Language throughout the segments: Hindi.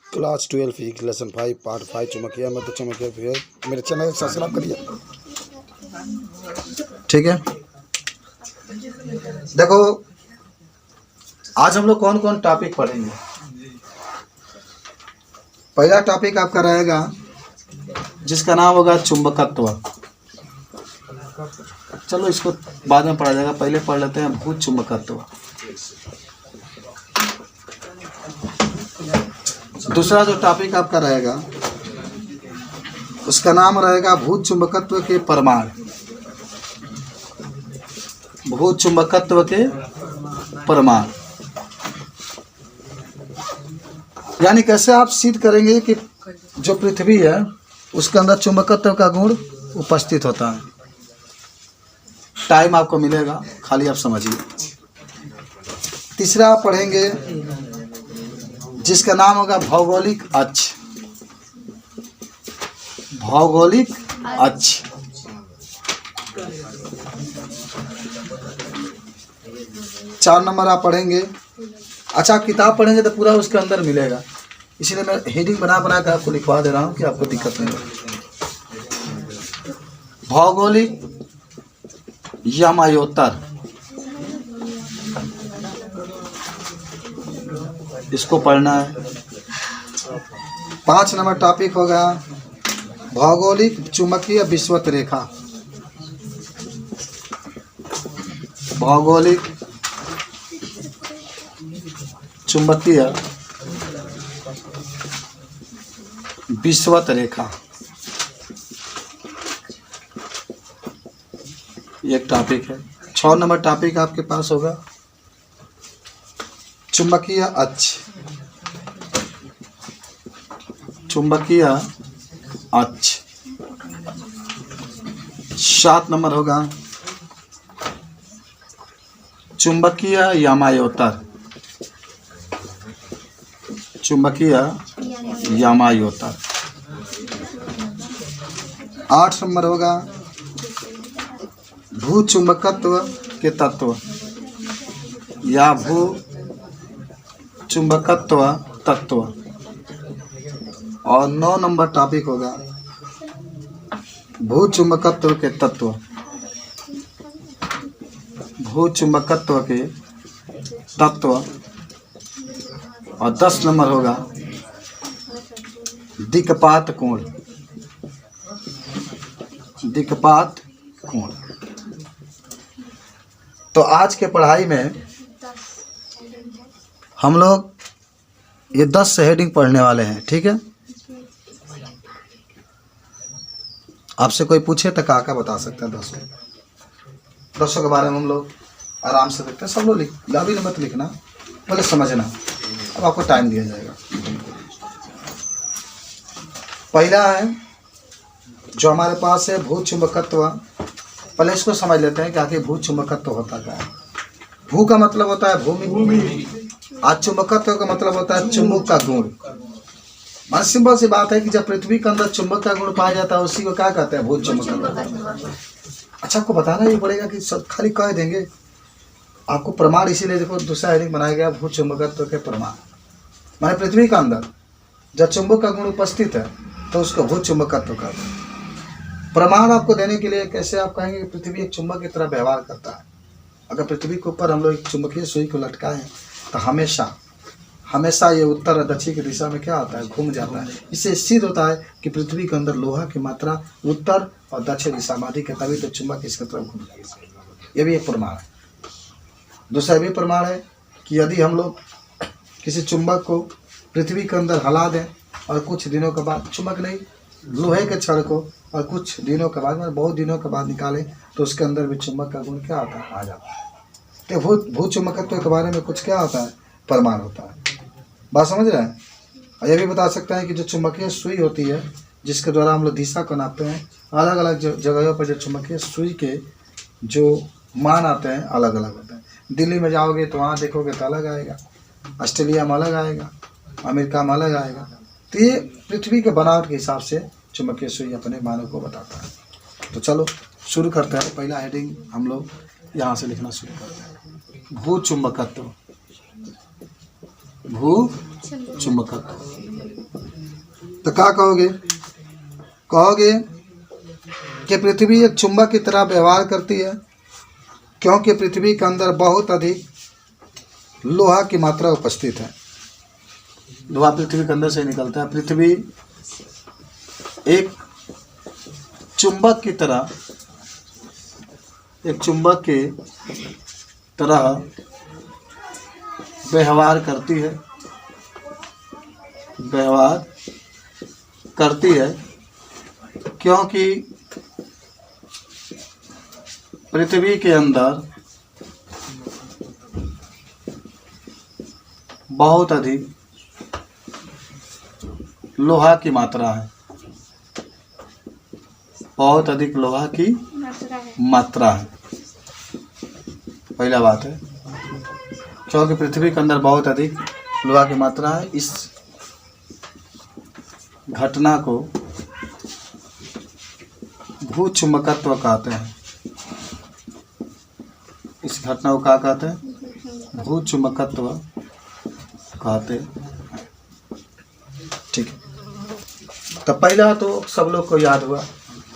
क्लास 12 फिजिक्स लेसन 5 पार्ट 5 चुंबकीय में तो चुंबकीय फिर मेरे चैनल सब्सक्राइब करिए। ठीक है, देखो आज हम लोग कौन कौन टॉपिक पढ़ेंगे। पहला टॉपिक आपका रहेगा जिसका नाम होगा चुंबकत्व। चलो इसको बाद में पढ़ा जाएगा, पहले पढ़ लेते हैं भूत चुंबकत्व। दूसरा जो टॉपिक आपका रहेगा उसका नाम रहेगा भूत चुंबकत्व के प्रमाण। भूत चुंबकत्व के प्रमाण यानी कैसे आप सिद्ध करेंगे कि जो पृथ्वी है उसके अंदर चुंबकत्व का गुण उपस्थित होता है। टाइम आपको मिलेगा, खाली आप समझिए। तीसरा आप पढ़ेंगे जिसका नाम होगा भौगोलिक अक्ष। भौगोलिक अक्ष। चार नंबर आप पढ़ेंगे, अच्छा किताब पढ़ेंगे तो पूरा उसके अंदर मिलेगा, इसीलिए मैं हेडिंग बना बना कर आपको लिखवा दे रहा हूँ कि आपको दिक्कत नहीं होगी। भौगोलिक यमायोत्तर, इसको पढ़ना है। 5 नंबर टॉपिक होगा भौगोलिक चुंबकीय विषुवत रेखा। भौगोलिक चुंबकीय विषुवत रेखा एक टॉपिक है। 6 नंबर टॉपिक आपके पास होगा चुंबकीय अक्ष। चुंबकीय अक्ष। 7 नंबर होगा चुंबकीय यमायोत्तर। चुंबकीय यमायोत्तर। 8 नंबर होगा भू चुंबकत्व के तत्व या भू चुंबकत्व तत्व। और 9 नंबर टॉपिक होगा भू चुंबकत्व के तत्व। भू चुंबकत्व के तत्व। और 10 नंबर होगा दिक्पात कोण। दिक्पात कोण। तो आज के पढ़ाई में हम लोग ये 10 से हेडिंग पढ़ने वाले हैं। ठीक है, आपसे कोई पूछे तो का बता सकते हैं। 10 के बारे में हम लोग आराम से देखते हैं। सब लोग लाभी मत लिखना, पहले समझना, अब आपको टाइम दिया जाएगा। पहला है जो हमारे पास है भू चुंबकत्व। पहले इसको समझ लेते हैं कि आखिर भू चुंबकत्व होता क्या है। भू का मतलब होता है भूमि। आज चुंबकत्व का मतलब होता है चुंबक का गुण। मान सिंपल सी बात है कि जब पृथ्वी के अंदर चुंबक का गुण पाया जाता है उसी को क्या कहते हैं, भू चुंबकत्व। अच्छा आपको बताना ही पड़ेगा कि सब खाली कह देंगे आपको प्रमाण। इसीलिए देखो दूसरा हेडिंग बनाया गया भू चुंबकत्व के प्रमाण। माने पृथ्वी के अंदर जब चुंबक का गुण उपस्थित है तो उसको भू चुंबकत्व कहते हैं। प्रमाण आपको देने के लिए कैसे आप कहेंगे कि पृथ्वी एक चुंबक की तरह व्यवहार करता है। अगर पृथ्वी के ऊपर हम लोग एक चुंबकीय सुई को लटकाएं तो हमेशा ये उत्तर और दक्षिण की दिशा में क्या होता है, घूम जाता है। इससे सिद्ध होता है कि पृथ्वी के अंदर लोहा की मात्रा उत्तर और दक्षिण दिशा में अधिक है, तभी तो चुंबक इसके तरफ घूम जाता है। ये भी एक प्रमाण है। दूसरा भी प्रमाण है कि यदि हम लोग किसी चुंबक को पृथ्वी के अंदर हला दें और कुछ दिनों के बाद, चुंबक नहीं लोहे के छड़ को, और कुछ दिनों के बाद बहुत दिनों के बाद निकालें तो उसके अंदर भी चुंबक का गुण क्या आता है, आ जाता है। तो भू चुंबकत्व के बारे में कुछ क्या होता है, प्रमाण होता है। बात समझ रहे हैं। और यह भी बता सकते हैं कि जो चुंबकीय सुई होती है जिसके द्वारा हम लोग दिशा को नापते हैं, अलग अलग जगहों पर जो चुंबकीय सुई के जो मान आते हैं अलग अलग होते हैं। दिल्ली में जाओगे तो वहाँ देखोगे तो अलग आएगा, ऑस्ट्रेलिया में अलग आएगा, अमेरिका में अलग आएगा। तो ये पृथ्वी के बनावट के हिसाब से चुंबकीय सुई अपने मानों को बताता है। तो चलो शुरू करते हैं। पहला हेडिंग हम लोग यहाँ से लिखना शुरू करते हैं। भू चुंबकत्व। भू चुंबकत्व। तो क्या कहोगे? कहोगे कि पृथ्वी एक चुंबक की तरह व्यवहार करती है क्योंकि पृथ्वी के अंदर बहुत अधिक लोहा की मात्रा उपस्थित है। लोहा पृथ्वी के अंदर से निकलता है। पृथ्वी एक चुंबक की तरह, एक चुंबक की तरह व्यवहार करती है, व्यवहार करती है क्योंकि पृथ्वी के अंदर बहुत अधिक लोहा की मात्रा है, बहुत अधिक लोहा की मात्रा है। पहला बात है क्योंकि पृथ्वी के अंदर बहुत अधिक लोहा की मात्रा है। इस घटना को भूचुंबकत्व कहते हैं। इस घटना को क्या कहते हैं? भूचुंबकत्व कहते हैं। ठीक है, तो पहला तो सब लोग को याद हुआ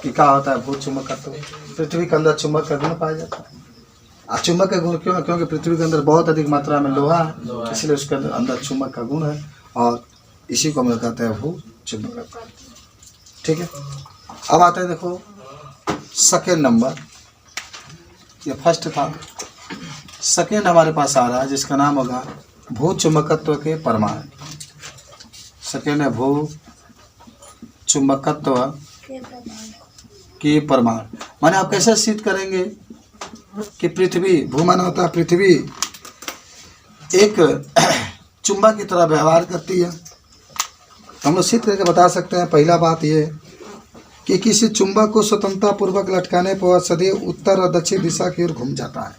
कि क्या होता है भूचुंबकत्व। पृथ्वी के अंदर चुंबक का गुण पाया जाता है। चुंबक का गुण क्यों है? क्योंकि पृथ्वी के अंदर बहुत अधिक मात्रा में लोहा है, इसलिए उसके अंदर चुंबक का गुण है और इसी को हम कहते हैं भूचुंबकत्व। ठीक है, अब आते हैं देखो सेकेंड नंबर। ये फर्स्ट था, सेकेंड हमारे पास आ रहा है जिसका नाम होगा भूचुंबकत्व के प्रमाण। सेकेंड है भू चुंबकत्व के प्रमाण। माने आप कैसे सिद्ध करेंगे कि पृथ्वी, भू माना होता है पृथ्वी, एक चुंबक की तरह व्यवहार करती है। हम लोग सिद्ध करके बता सकते हैं। पहला बात ये कि किसी चुंबक को स्वतंत्रता पूर्वक लटकाने पर सदैव उत्तर और दक्षिण दिशा की ओर घूम जाता है।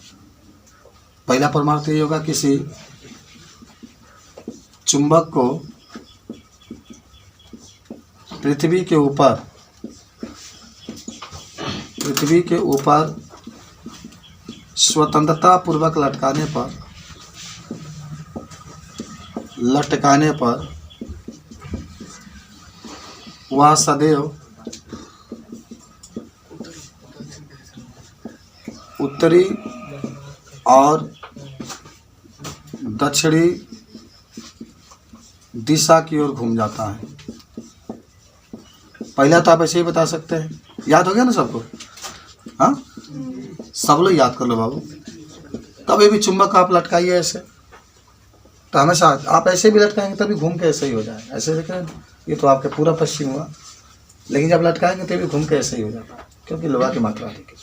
पहला प्रमाण तो ये होगा, किसी चुंबक को पृथ्वी के ऊपर स्वतंत्रता पूर्वक लटकाने पर वह सदैव उत्तरी और दक्षिणी दिशा की ओर घूम जाता है। पहला तो आप ऐसे ही बता सकते हैं। याद हो गया ना सबको? हाँ, सब लोग याद कर लो बाबू। कभी भी चुंबक आप लटकाइए ऐसे, तो हमेशा आप ऐसे भी लटकाएंगे तभी घूम के ऐसे ही हो जाएगा। ऐसे देखें, ये तो आपके पूरा पश्चिम हुआ, लेकिन जब लटकाएंगे तभी घूम के ऐसे ही हो जाता है क्योंकि लोहा की मात्रा अधिक है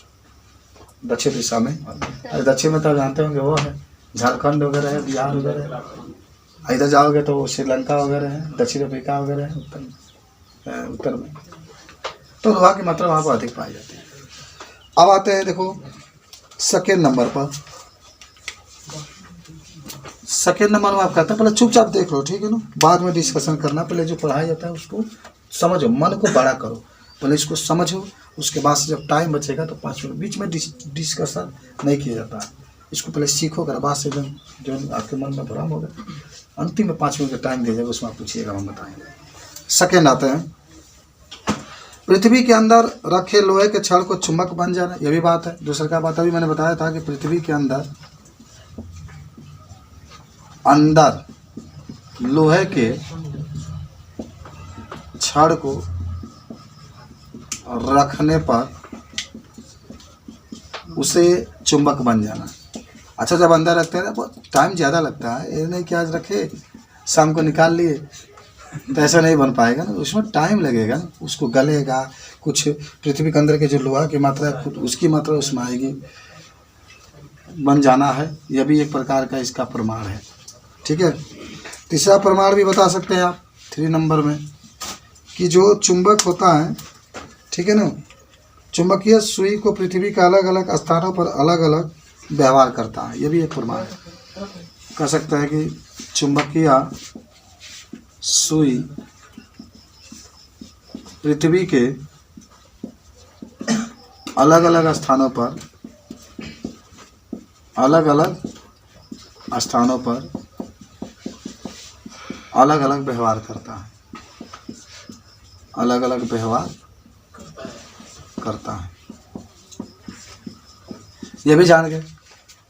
दक्षिण दिशा में। दक्षिण में तो जानते होंगे वो है झारखंड वगैरह है, बिहार वगैरह है। इधर जाओगे तो श्रीलंका वगैरह है, दक्षिण अफ्रीका वगैरह है उत्तर में, तो लोहा की मात्रा वहाँ पर अधिक पाई जाती है। अब आते हैं देखो सेकेंड नंबर पर। सेकेंड नंबर में आप कहते हैं, पहले चुपचाप देख लो, ठीक है ना, बाद में डिस्कशन करना। पहले जो पढ़ाया जाता है उसको समझो, मन को बड़ा करो, पहले इसको समझो, उसके बाद से जब टाइम बचेगा तो 5 मिनट बीच में डिस्कशन नहीं किया जाता है। इसको पहले सीखो, कर बाद से जो आपके मन में भ्रम होगा, अंतिम में 5 मिनट का टाइम दे जाएगा, उसमें आप पूछिएगा, हम बताएंगे। सेकेंड आते हैं, पृथ्वी के अंदर रखे लोहे के छड़ को चुंबक बन जाना, यह भी बात है। दूसरा क्या बात अभी मैंने बताया था कि पृथ्वी के अंदर लोहे के छड़ को रखने पर उसे चुंबक बन जाना। अच्छा, जब अंदर रखते हैं ना टाइम ज़्यादा लगता है, ये नहीं कि आज रखे शाम को निकाल लिए, तो ऐसा नहीं बन पाएगा ना, उसमें टाइम लगेगा ना, उसको गलेगा कुछ। पृथ्वी के अंदर के जो लोहा की मात्रा है उसकी मात्रा उसमें आएगी, बन जाना है। यह भी एक प्रकार का इसका प्रमाण है। ठीक है, तीसरा प्रमाण भी बता सकते हैं आप 3 नंबर में, कि जो चुंबक होता है, ठीक है ना, चुंबकीय सुई को पृथ्वी के अलग अलग स्थानों पर अलग अलग व्यवहार करता है। यह भी एक प्रमाण है। कह सकते हैं कि चुंबकीय सुई पृथ्वी के अलग अलग स्थानों पर अलग अलग व्यवहार करता है, अलग अलग व्यवहार करता है। ये भी जान गए।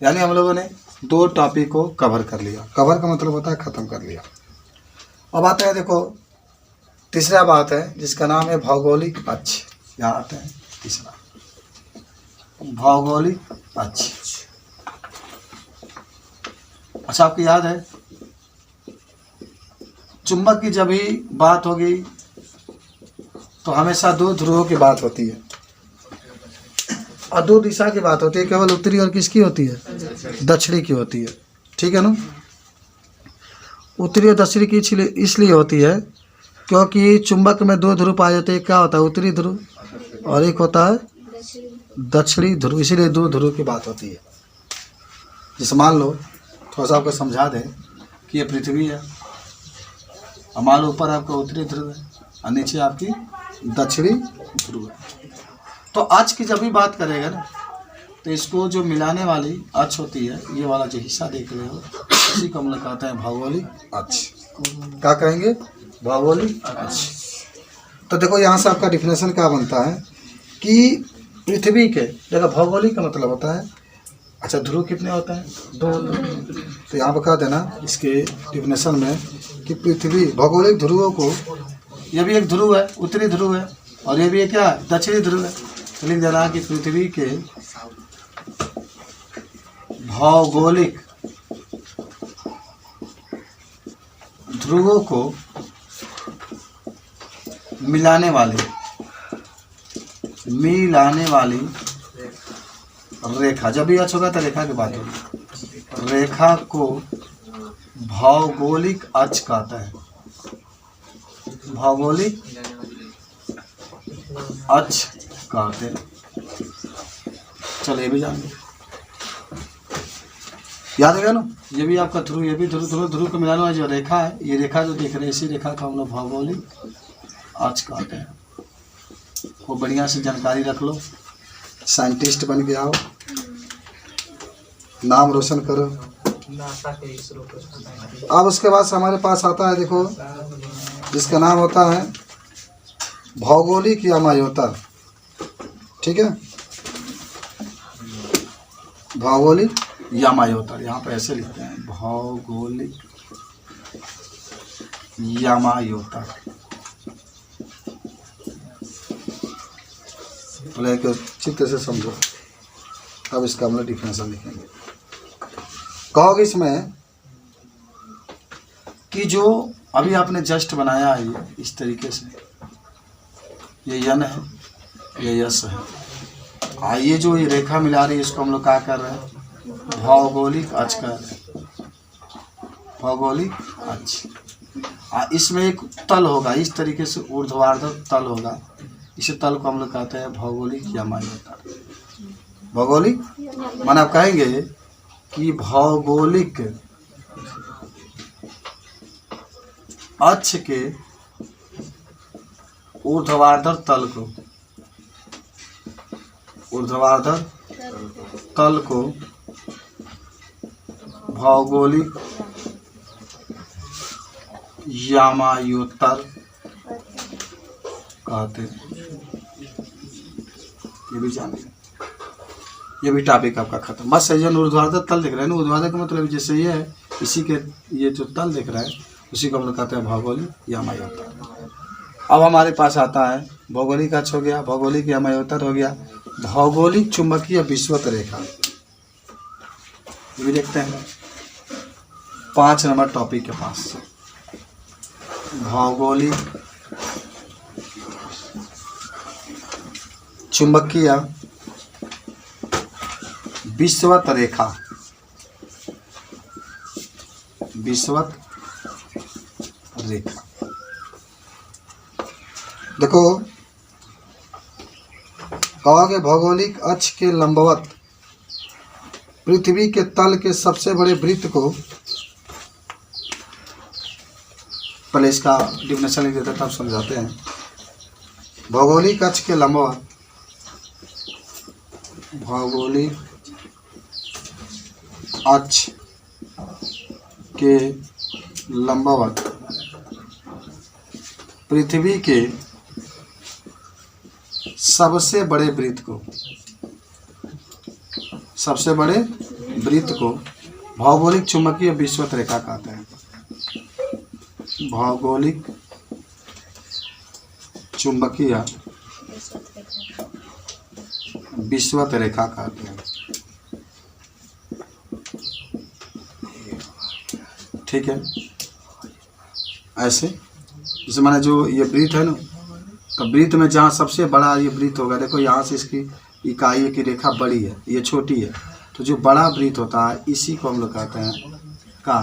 यानी हम लोगों ने 2 टॉपिक को कवर कर लिया। कवर का मतलब होता है खत्म कर लिया। अब आते हैं, देखो तीसरा बात है जिसका नाम है भौगोलिक अक्ष। यहाँ आते हैं तीसरा, भौगोलिक अक्ष। अच्छा, आपको याद है चुंबक की जब भी बात होगी तो हमेशा 2 ध्रुवों की बात होती है और 2 दिशा की बात होती है। केवल उत्तरी और किसकी होती है? दक्षिणी की होती है। ठीक है ना? उत्तरी और दक्षिणी की इसलिए होती है क्योंकि चुंबक में 2 ध्रुव पाए जाते हैं। क्या होता है? उत्तरी ध्रुव और एक होता है दक्षिणी ध्रुव। इसीलिए 2 ध्रुव की बात होती है। जैसे मान लो, थोड़ा सा आपको समझा दें कि ये पृथ्वी है और मान लो ऊपर आपका उत्तरी ध्रुव है और नीचे आपकी दक्षिणी ध्रुव है। तो अक्ष की जब भी बात करेगा ना तो इसको जो मिलाने वाली अक्ष होती है, ये वाला जो हिस्सा देख रहे हो, इसी को हम लोग कहते हैं भौगोलिक अक्ष। क्या कहेंगे? भौगोलिक अक्ष। तो देखो यहाँ से आपका डिफिनेशन क्या बनता है कि पृथ्वी के जगह भौगोलिक का मतलब होता है, अच्छा ध्रुव कितने होते हैं? 2। तो यहाँ पर कह देना इसके डिफिनेशन में कि पृथ्वी भौगोलिक ध्रुवों को, ये भी एक ध्रुव है, उत्तरी ध्रुव है, और ये भी क्या है? दक्षिणी ध्रुव है। तो लिख देना कि पृथ्वी के भौगोलिक ध्रुवों को मिलाने वाली रेखा, जब भी अच्छा होगा तो रेखा की बात होगी, रेखा को भौगोलिक अक्ष कहता है। भौगोलिक अक्ष कहते हैं। चलो ये भी जान लो, याद है ना? ये भी आपका ध्रुव, ये भी ध्रुव को मिलाने वाली जो रेखा है, ये रेखा जो देख रहे हैं, इसी रेखा का हम लोग भौगोलिक अक्ष कहते हैं। वो बढ़िया से जानकारी रख लो, साइंटिस्ट बन के आओ, नाम रोशन करो। अब उसके बाद हमारे पास आता है, देखो जिसका नाम होता है भौगोलिक यामायोतर। ठीक है, भौगोलिक यामायोतर, यहाँ पर ऐसे लिखते हैं भौगोलिक यामायोतर। तो चित्र से समझो। अब इसका हम लोग डिफिनेशन लिखेंगे। कहोगे इसमें कि जो अभी आपने जस्ट बनाया है ये इस तरीके से, ये यन है, ये यस है। ये जो ये रेखा मिला रही है इसको हम लोग क्या कर रहे हैं? भौगोलिक अक्ष कर रहे हैं, भौगोलिक अक्ष। इसमें एक तल होगा, इस तरीके से ऊर्ध्वाधर तल होगा, इस तल को हम लोग कहते हैं भौगोलिक यामायोतर। भौगोलिक माने आप कहेंगे कि भौगोलिक अक्ष के ऊर्ध्वाधर तल को भौगोलिक यामायोतर कहते हैं। ये भी जानिए, ये भी टॉपिक आपका खत्म। बस सही है। ऊर्ध्वाधर तल दिख रहा है ना, ऊर्ध्वाधर का मतलब जैसे ये है, इसी के ये जो तल दिख रहा है उसी को हम लोग कहते हैं भौगोलिक यामायोतर। अब हमारे पास आता है भौगोलिक अक्ष हो गया, भौगोलिक यामायोतर हो गया, भौगोलिक चुंबकीय विषुवत रेखा। ये भी देखते हैं 5 नंबर टॉपिक के पास, भौगोलिक चुंबकीय विषुवत रेखा। विषुवत रेखा देखो, कहोगे भौगोलिक अक्ष के लंबवत पृथ्वी के तल के सबसे बड़े वृत्त को, पहले इसका डिफिनेशन लिख देता तब समझाते हैं। भौगोलिक अक्ष के लंबवत, भौगोलिक अक्ष के लंबवत पृथ्वी के सबसे बड़े वृत्त को भौगोलिक चुंबकीय विषुवत रेखा कहते हैं। भौगोलिक चुंबकीय विषुवत रेखा कहते हैं। ठीक है, ऐसे जैसे माने जो ये वृत्त है ना, तो वृत्त में जहाँ सबसे बड़ा ये वृत्त होगा, देखो यहाँ से इसकी इकाई की रेखा बड़ी है, ये छोटी है, तो जो बड़ा वृत्त होता है इसी को हम लोग कहते हैं का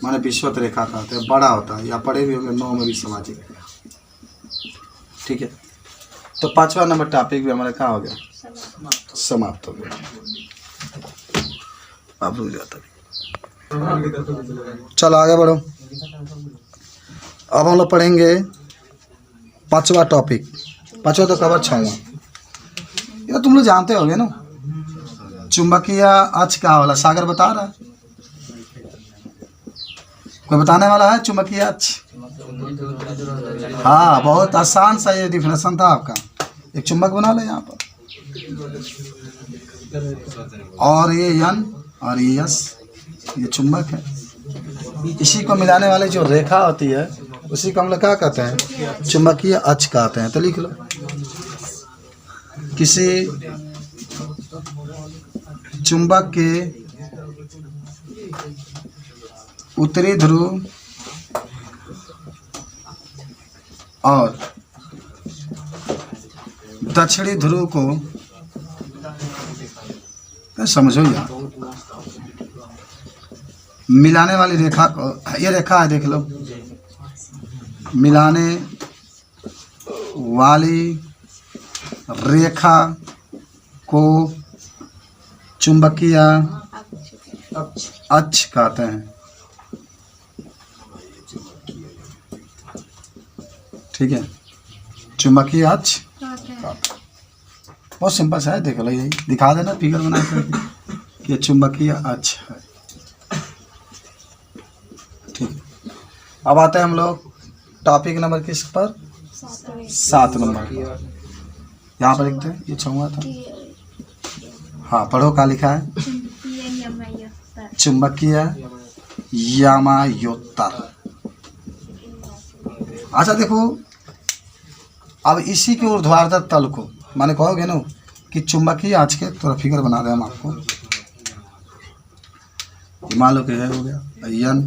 माने विषुवत रेखा कहते हैं। बड़ा होता है या बड़े भी होंगे, 9 में भी सामाजिक। ठीक है, तो 5वां नंबर टॉपिक भी हमारा क्या हो गया, समाप्त हो गया। अब रुक जाता, चलो आगे बढ़ो। अब हम लोग पढ़ेंगे 5वां टॉपिक। 5वां तो कवर 6वां, ये तुम लोग जानते होगे ना। चुंबकीय अक्ष क्या वाला सागर बता रहा है, कोई बताने वाला है? चुंबकीय अक्ष, हाँ बहुत आसान सा ये डिफिनेशन था आपका। एक चुंबक बना ले यहाँ पर, और ये N और ये S, ये चुंबक है। इसी को मिलाने वाली जो रेखा होती है उसी को हम लोग क्या कहते हैं, चुंबकीय अक्ष कहते हैं। तो लिख लो, किसी चुंबक के उत्तरी ध्रुव और दक्षिणी ध्रुव को, समझो यार, मिलाने वाली रेखा को, ये रेखा है देख लो, मिलाने वाली रेखा को चुंबकीय अक्ष कहते हैं। ठीक है, चुंबकीय अक्ष बहुत सिंपल सा है, देख लो, यही दिखा देना फिगर बना करके कि ये चुंबकीय अक्ष है। ठीक है, अब आते हैं हम लोग टॉपिक नंबर किस पर, 7 नंबर। यहाँ पर लिखते हैं, ये 6वां था। हाँ पढ़ो, क्या लिखा है, चुंबकीय यामायोत्तर। अच्छा देखो, अब इसी के ऊर्ध्वाधर तल को माने कहोगे ना कि चुंबकीय अक्ष के, थोड़ा फिगर बना रहे हम आपको। मान लो कि है हो गया N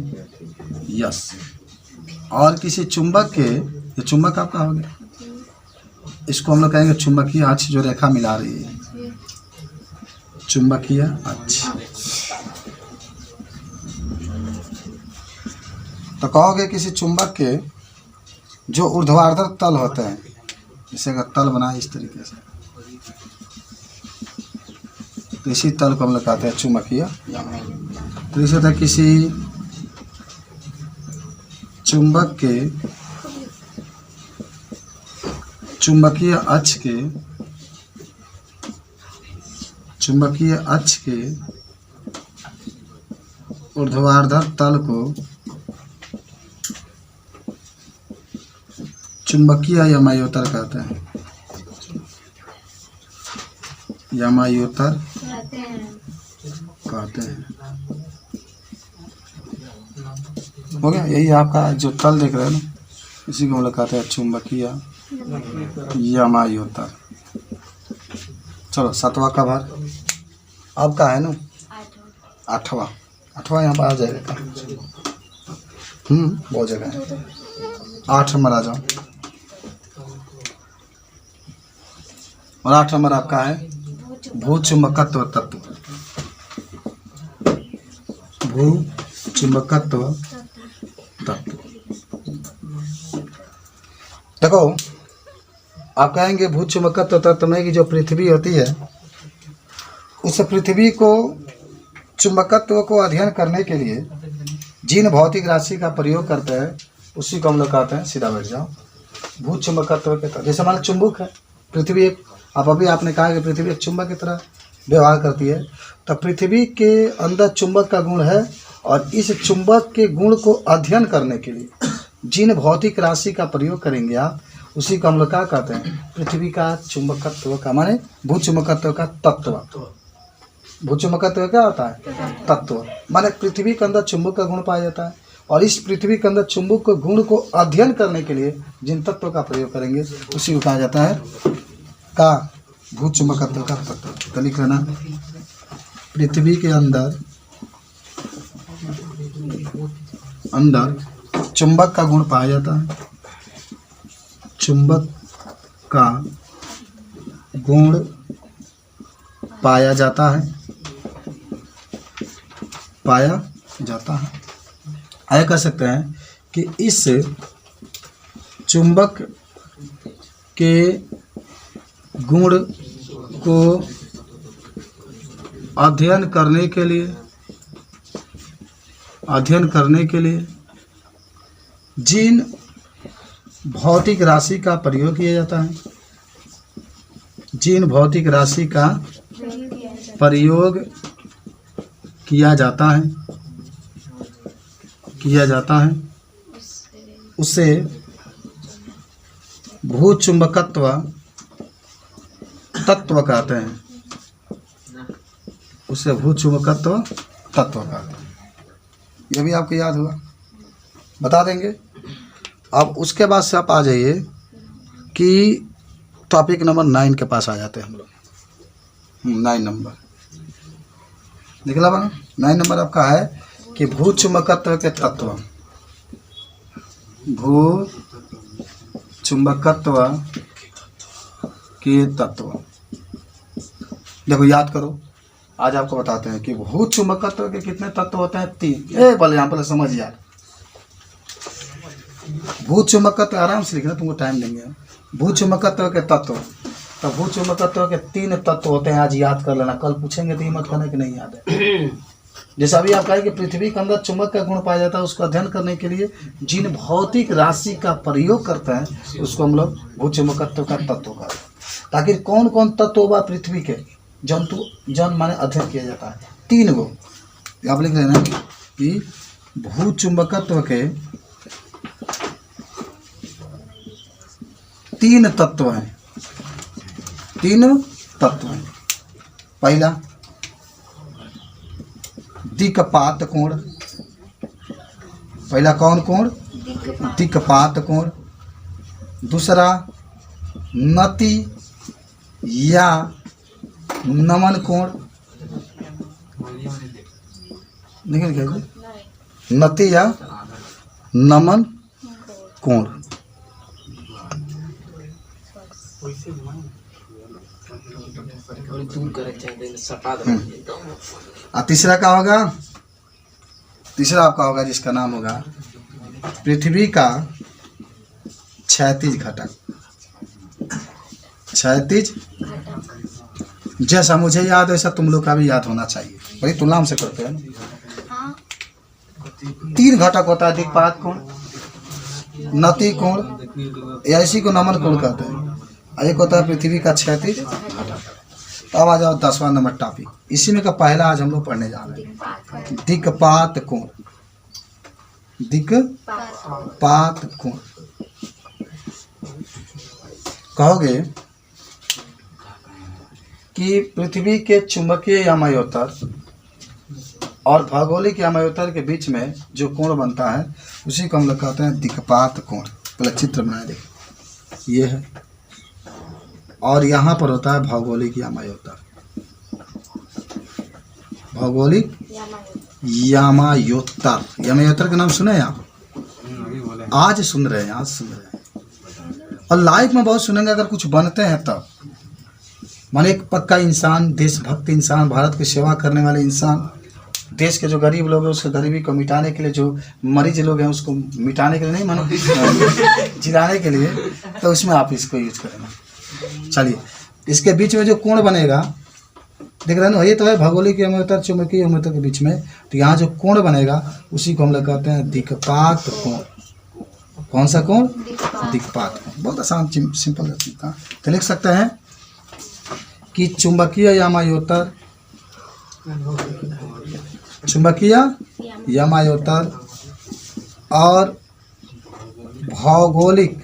S, और किसी चुंबक के, ये चुंबक आपका हो गया, इसको हम लोग कहेंगे चुंबकीय अक्ष जो रेखा मिला रही है, चुंबकीय अक्ष। तो कहोगे किसी चुंबक के जो ऊर्ध्वाधर तल होते हैं, जैसे अगर तल बनाए इस तरीके से, तो इसी तल को हम लोग कहते हैं चुंबकीय। तो इसे था किसी चुंबक के चुंबकीय अक्ष के ऊर्ध्वाधर तल को चुंबकीय यामायोत्तर कहते हैं। यामायोत्तर कहते हैं। हो गया, यही आपका जो तल देख रहे हैं ना, इसी को हम लोग कहते हैं चुंबकीय यामायोत्तर। चलो 7वां का भार आपका है ना, 8वां यहाँ पर आ जाएगा। बहुत जगह है। 8 नंबर आ जाओ, और 8 नंबर आपका है भूचुंबकत्व तत्व। भूचुंबकत्व तत्व, देखो आप कहेंगे भूचुंबकत्व तत्व में कि जो पृथ्वी होती है, उस पृथ्वी को चुंबकत्व को अध्ययन करने के लिए जिन भौतिक राशि का प्रयोग करते हैं उसी को हम लोग कहते हैं, सीधा बैठ जाओ, भूचुंबकत्व के तत्व। जैसे हमारा चुंबक है पृथ्वी, एक आप अभी आपने कहा कि पृथ्वी एक चुंबक की तरह व्यवहार करती है, तो पृथ्वी के अंदर चुंबक का गुण है, और इस चुंबक के गुण को अध्ययन करने के लिए जिन भौतिक राशि का प्रयोग करेंगे आप, उसी को हम लोग क्या कहते हैं, पृथ्वी का चुंबकत्व का माने भू चुंबकत्व का तत्व। भू चुंबकत्व क्या होता है, तत्व माने पृथ्वी के अंदर चुंबक का गुण पाया जाता है, और इस पृथ्वी के अंदर चुंबक के गुण को अध्ययन करने के लिए जिन तत्व का प्रयोग करेंगे उसी को कहा जाता है का भू चुंबकत्व का तत्व। तो लिख लेना, पृथ्वी के अंदर चुंबक का गुण पाया जाता है, चुंबक का गुण पाया जाता है। आया कह सकते हैं कि इस चुंबक के गुण को अध्ययन करने के लिए जिन भौतिक राशि का प्रयोग किया जाता है, जिन भौतिक राशि का प्रयोग किया जाता है उसे भू चुंबकत्व तत्व कहते हैं, उसे भू चुंबकत्व तत्व कहते हैं। यह भी आपको याद हुआ, बता देंगे। अब उसके बाद से आप आ जाइए कि टॉपिक नंबर 9 के पास आ जाते हैं हम लोग। 9 नंबर निकला बना। 9 नंबर आपका है कि भू चुंबकत्व के तत्व। भू चुंबकत्व के तत्व देखो याद करो। आज आपको बताते हैं कि भू चुंबकत्व के कितने तत्व होते हैं, 3। पहले यहाँ पर समझ यार, भू चुंबकत्व आराम से लिखना, तुमको टाइम देंगे। भू चुंबकत्व के तत्व, तो भू चुंबकत्व के 3 तत्व होते हैं। आज याद कर लेना, कल पूछेंगे तो ये मत कहना कि नहीं याद है। जैसा अभी आप कहें कि पृथ्वी के अंदर चुंबक का गुण पाया जाता है, उसका अध्ययन करने के लिए जिन भौतिक राशि का प्रयोग करते हैं उसको हम लोग भू चुंबकत्व का तत्व कहते हैं। ताकि कौन कौन तत्व व पृथ्वी के जन माने अध्ययन किया जाता है, 3 गो आप लिख लेना कि भू चुंबकत्व के 3 तत्व हैं। 3 तत्व हैं। पहला दिक्पात कोण। पहला कौन कोण, दिक्पात कोण। दूसरा नति या नमन कोण। निकल गया, नति या नमन कोण। और तीसरा क्या होगा, तीसरा आपका होगा जिसका नाम होगा पृथ्वी का क्षैतिज घटक। क्षैतिज जैसा मुझे याद है वैसा तुम लोग का भी याद होना चाहिए, वही तुलना हमसे करते हैं। 3 घटक होता है, दिक्पात कोण, नति कोण, ऐसी को नमन कोण कहते हैं। एक होता है पृथ्वी का क्षैतिज घटक। तो अब आ जाओ 10वां नंबर टॉपिक। इसी में का पहला आज हम लोग पढ़ने जा रहे हैं, दिक्पात कोण। दिक्पात कोण कहोगे कि पृथ्वी के चुंबकीय यामायोत्तर और भौगोलिक यामायोत्तर के बीच में जो कोण बनता है उसी को हम लोग कहते हैं दिक्पात कोण। पहले चित्र बनाए देखिए, ये है, और यहाँ पर होता है भौगोलिक यामायोत्तर। भौगोलिक यामायोत्तर, यामायोत्तर का नाम सुने आप? आज सुन रहे हैं, आज सुन रहे हैं, और लाइफ में बहुत सुनेंगे अगर कुछ बनते हैं तब। माने एक पक्का इंसान, देशभक्त इंसान, भारत की सेवा करने वाले इंसान, देश के जो गरीब लोग हैं उसके गरीबी को मिटाने के लिए, जो मरीज लोग हैं उसको मिटाने के लिए नहीं, मानो जिलाने के लिए, तो उसमें आप इसको यूज करेंगे। चलिए, इसके बीच में जो कोण बनेगा देख रहे हैं ना, ये तो है भौगोलिक यामायोत्तर चुंबकीय यामायोत्तर के बीच में। तो यहाँ जो कोण बनेगा उसी को हम लोग कहते हैं दिक्पात कोण। कौन सा कोण? दिक्पात कोण। बहुत आसान सिंपल था। तो लिख सकते हैं कि चुंबकीय यामायोत्तर, चुंबकीय यामायोत्तर और भौगोलिक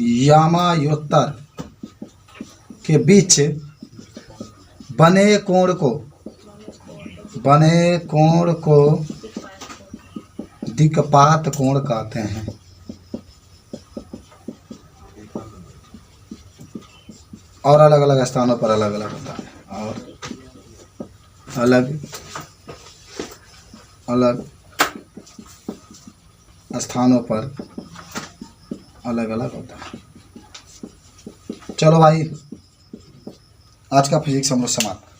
यामायोत्तर के बीच बने कोण को दिक्पात कोण कहते हैं। और अलग अलग स्थानों पर अलग अलग होता है, और अलग अलग स्थानों पर अलग अलग होता है। चलो भाई, आज का फिजिक्स हम लोग समाप्त।